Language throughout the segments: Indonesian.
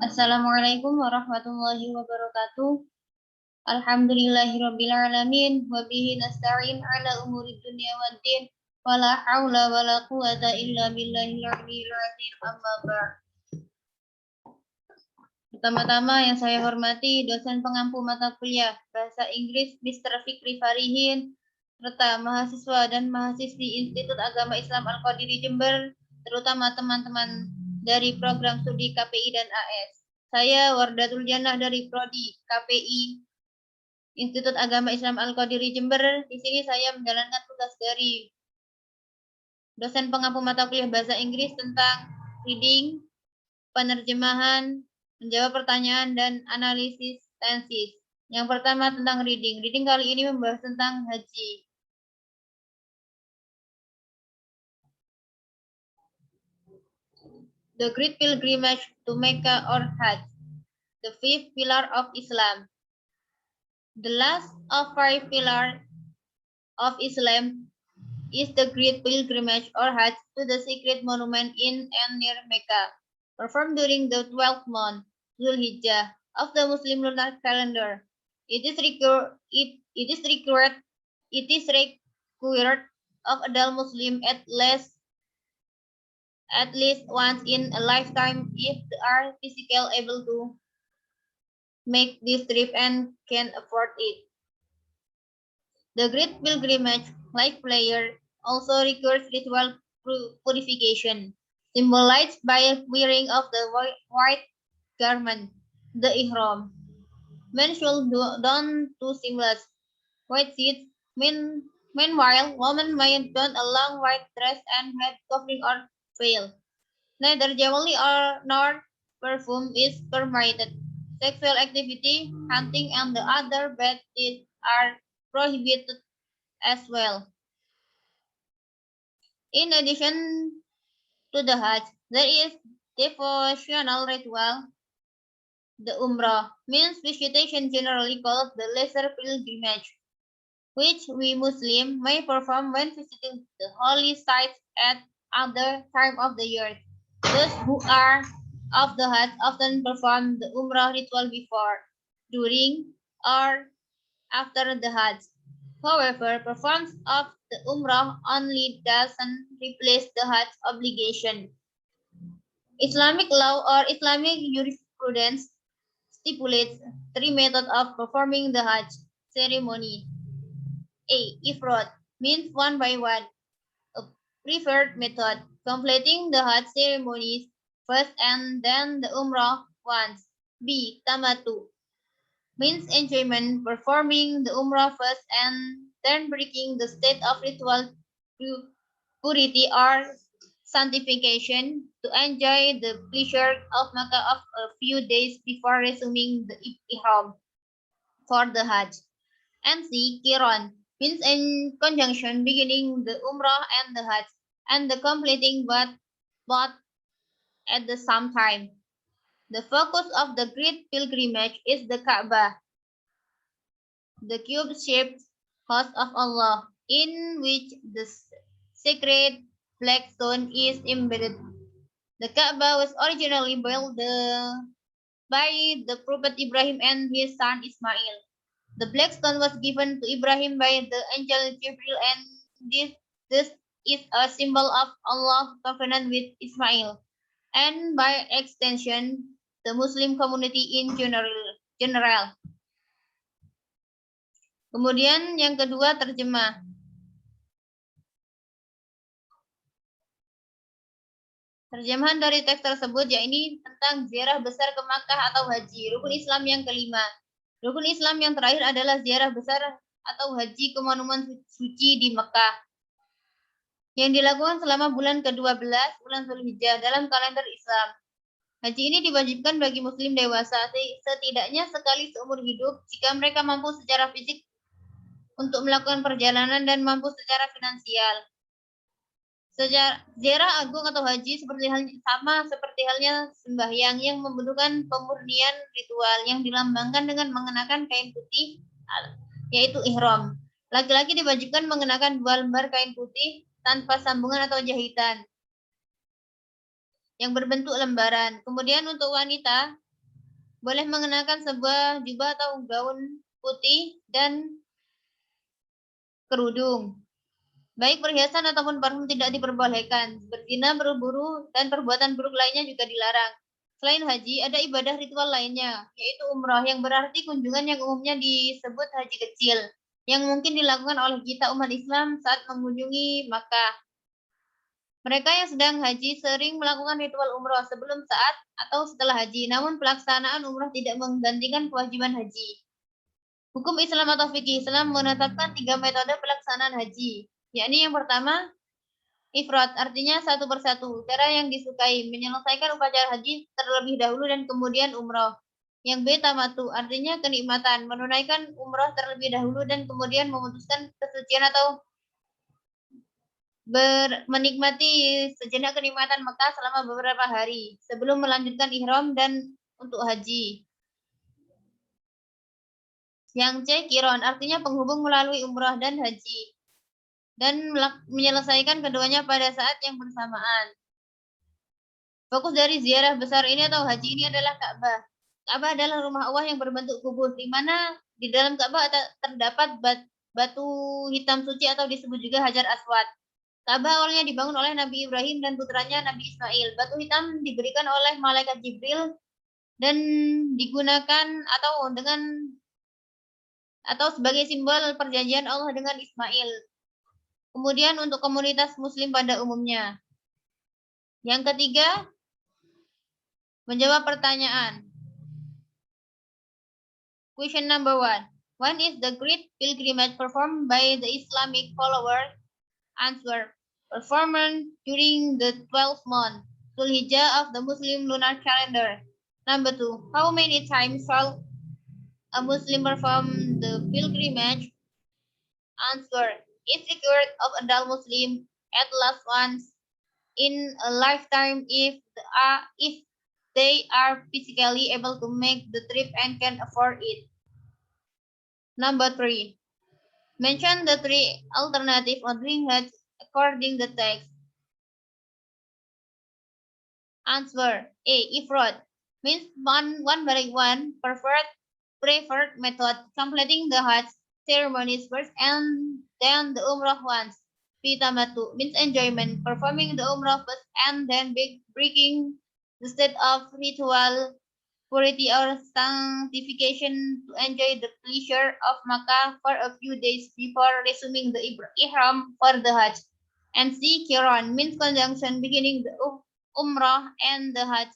Assalamualaikum warahmatullahi wabarakatuh. Alhamdulillahirabbil alamin wa bihi nasta'in ala umuri dunya waddin wala haula wala quwata illa billahil aliyyil azim amma ba'd. Pertama-tama yang saya hormati dosen pengampu mata kuliah Bahasa Inggris Mr. Fikri Farihin serta mahasiswa dan mahasiswi Institut Agama Islam Al-Qadiri Jember, terutama teman-teman dari program studi KPI dan AS. Saya Wardatul Jannah dari Prodi KPI Institut Agama Islam Al-Qadiri Jember. Di sini saya menjalankan tugas dari dosen pengampu mata kuliah Bahasa Inggris tentang reading, penerjemahan, menjawab pertanyaan, dan analisis tenses. Yang pertama tentang reading. Reading kali ini membahas tentang haji. The Great Pilgrimage to Mecca or Hajj, the fifth pillar of Islam. The last of five pillars of Islam is the Great Pilgrimage or Hajj to the sacred monument in and near Mecca, performed during the 12th month, Zulhijjah, of the Muslim lunar calendar. It is required of adult Muslim at least once in a lifetime if they are physically able to make this trip and can afford it. The Great Pilgrimage, like prayer, also requires ritual purification, symbolized by wearing of the white garment, the ihram. Men should don two seamless white sheets. Meanwhile, women may don a long white dress and head covering or veil. Neither jewelry nor perfume is permitted. Sexual activity, hunting, and the other bad deeds are prohibited as well. In addition to the Hajj, there is devotional ritual. The Umrah means visitation, generally called the lesser pilgrimage, which we Muslims may perform when visiting the holy sites at other time of the year. Those who are of the Hajj often perform the Umrah ritual before, during, or after the Hajj. However, performance of the Umrah only doesn't replace the Hajj obligation. Islamic law or Islamic jurisprudence stipulates three methods of performing the Hajj ceremony. A. Ifrad means one by one, a preferred method, completing the Hajj ceremonies first and then the Umrah once. B. Tamattu means enjoyment, performing the Umrah first and then breaking the state of ritual purity or sanctification to enjoy the pleasure of Makkah of a few days before resuming the ihram for the Hajj. And C. Qiran means in conjunction beginning the Umrah and the Hajj and the completing both at the same time. The focus of the great pilgrimage is the Kaaba, the cube-shaped house of Allah, in which the sacred black stone is embedded. The Kaaba was originally built by the Prophet Ibrahim and his son Ismail. The black stone was given to Ibrahim by the angel Jibril, and this is a symbol of Allah's covenant with Ismail, and by extension, the Muslim community in general. Kemudian yang kedua terjemah. Terjemahan dari teks tersebut yakni tentang ziarah besar ke Makkah atau haji, rukun Islam yang kelima. Rukun Islam yang terakhir adalah ziarah besar atau haji ke monumen suci di Mekah, yang dilakukan selama bulan ke-12, bulan Zulhijjah dalam kalender Islam. Haji ini diwajibkan bagi muslim dewasa setidaknya sekali seumur hidup jika mereka mampu secara fisik untuk melakukan perjalanan dan mampu secara finansial. Ziarah agung atau haji sama seperti halnya sembahyang yang membutuhkan pemurnian ritual yang dilambangkan dengan mengenakan kain putih, yaitu ihram. Laki-laki diwajibkan mengenakan 2 lembar kain putih tanpa sambungan atau jahitan yang berbentuk lembaran. Kemudian untuk wanita boleh mengenakan sebuah jubah atau gaun putih dan kerudung. Baik perhiasan ataupun parfum tidak diperbolehkan. Berzina, berburu, dan perbuatan buruk lainnya juga dilarang. Selain haji, ada ibadah ritual lainnya, yaitu umrah, yang berarti kunjungan yang umumnya disebut haji kecil, yang mungkin dilakukan oleh kita umat Islam saat mengunjungi Makkah. Mereka yang sedang haji sering melakukan ritual umrah sebelum, saat, atau setelah haji, namun pelaksanaan umrah tidak menggantikan kewajiban haji. Hukum Islam atau fikih Islam menetapkan 3 metode pelaksanaan haji, yakni yang pertama, ifrad, artinya satu persatu, cara yang disukai, menyelesaikan upacara haji terlebih dahulu dan kemudian umrah. Yang B, tamatu, artinya kenikmatan, menunaikan umrah terlebih dahulu dan kemudian memutuskan kesucian atau menikmati sejenak kenikmatan Mekah selama beberapa hari sebelum melanjutkan ihram dan untuk haji. Yang C, kiron, artinya penghubung melalui umrah dan haji dan menyelesaikan keduanya pada saat yang bersamaan. Fokus dari ziarah besar ini atau haji ini adalah Ka'bah. Ka'bah adalah rumah Allah yang berbentuk kubus, di mana di dalam Ka'bah terdapat batu hitam suci atau disebut juga Hajar Aswad. Ka'bah awalnya dibangun oleh Nabi Ibrahim dan putranya Nabi Ismail. Batu hitam diberikan oleh malaikat Jibril dan digunakan atau sebagai simbol perjanjian Allah dengan Ismail. Kemudian untuk komunitas muslim pada umumnya. Yang ketiga, menjawab pertanyaan. Question number 1. When is the great pilgrimage performed by the Islamic followers? Answer. Performed during the 12th month, Dzulhijjah of the Muslim lunar calendar. Number 2. How many times shall a Muslim perform the pilgrimage? Answer. It's required of a adult Muslim at least once in a lifetime if they are physically able to make the trip and can afford it. Number 3. Mention the 3 alternatives of doing Hajj according to the text. Answer. A. Ifrad means one by one preferred method, completing the Hajj ceremonies first and then the Umrah once. B. Tamatu means enjoyment, performing the Umrah first and then breaking the state of ritual purity or sanctification to enjoy the pleasure of Makkah for a few days before resuming the ihram for the Hajj. And C. Qiran means conjunction, beginning the Umrah and the Hajj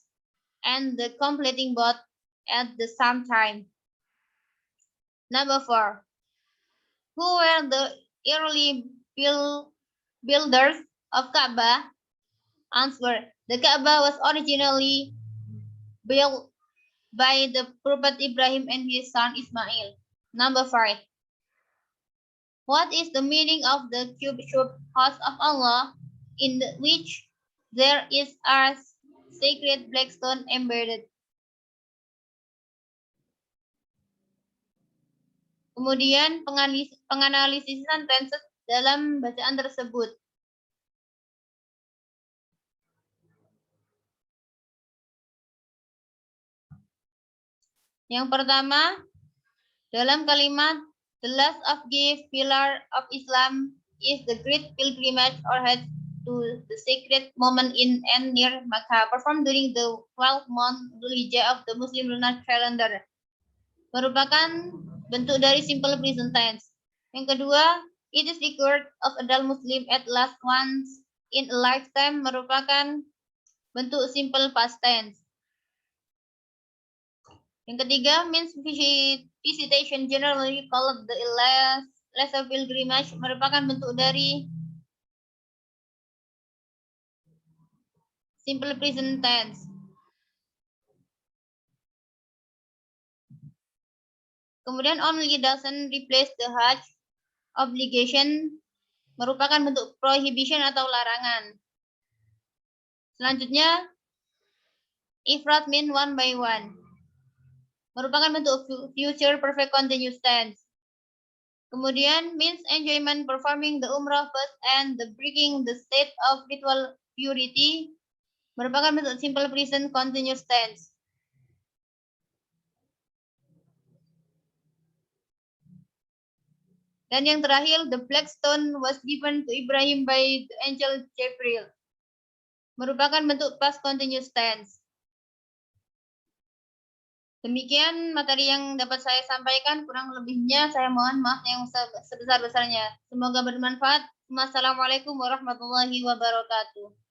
and the completing both at the same time. Number 4. Who were the early builders of Kaabah? Answer. The Kaabah was originally built by the Prophet Ibrahim and his son Ismail. Number 5. What is the meaning of the cube-shaped house of Allah in which there is a sacred black stone embedded? Kemudian penganalisisan tenses dalam bacaan tersebut. Yang pertama, dalam kalimat the last of the pillar of Islam is the great pilgrimage or Hajj to the sacred moment in and near Makkah, performed during the 12th month Dzulhijjah of the Muslim lunar calendar. Merupakan bentuk dari simple present tense. Yang kedua, it is required of adult Muslim at last once in a lifetime, merupakan bentuk simple past tense. Yang ketiga, means visitation generally called the lesser pilgrimage, merupakan bentuk dari simple present tense. Kemudian only doesn't replace the Hajj obligation, merupakan bentuk prohibition atau larangan. Selanjutnya, ifrad mean one by one, merupakan bentuk future perfect continuous tense. Kemudian means enjoyment, performing the umrah first and the breaking the state of ritual purity, merupakan bentuk simple present continuous tense. Dan yang terakhir, the black stone was given to Ibrahim by the angel Gabriel. Merupakan bentuk past continuous tense. Demikian materi yang dapat saya sampaikan, kurang lebihnya saya mohon maaf yang sebesar-besarnya. Semoga bermanfaat. Wassalamualaikum warahmatullahi wabarakatuh.